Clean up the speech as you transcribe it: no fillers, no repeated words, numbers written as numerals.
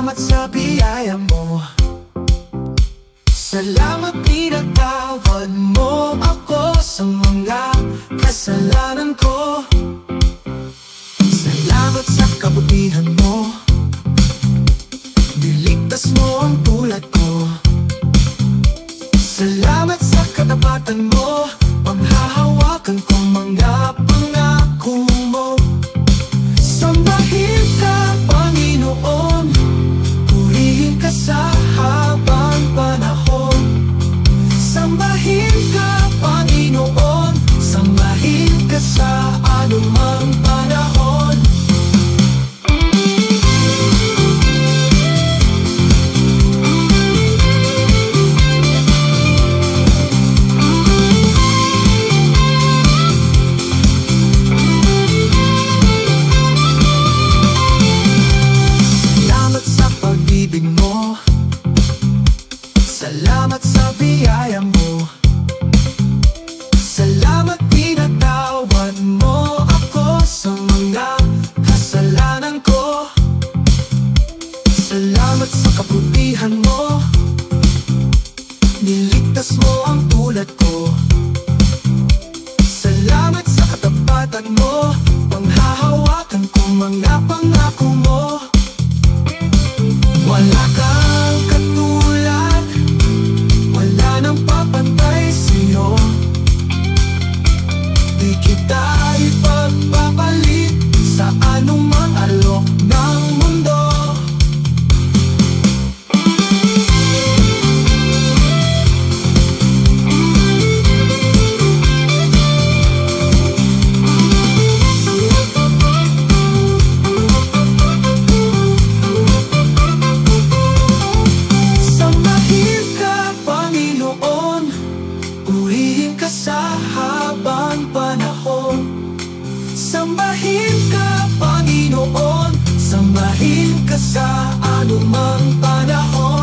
Salamat sa biyaya mo. Salamat pinatawad mo ako sa mga kasalanan ko. Salamat sa kabutihan mo, niligtas mo ang tulad ko. Salamat sa katapatan mo, panghahawakan ko mga pangako mo. Sambahin ka, Panginoon, purihin ka sa habang panahon. Sambahin ka, Panginoon, sambahin ka sa anumang panahon. Salamat sa pag-ibig mo, salamat sa biyaya mo. Salamat pinatawad mo ako sa mga kasalanan ko. Salamat sa kabutihan mo, niligtas mo ang tulad ko. Salamat sa katapatan mo, panghahawakan ko mga pangako mo. Wala kang katulad, wala nang papantay sa'yo. Di kita ipagpapalit sa anumang alok ng mundo. Sambahin ka, Panginoon, purihin ka sa habang panahon. Sambahin ka, Panginoon, sambahin ka sa anumang panahon.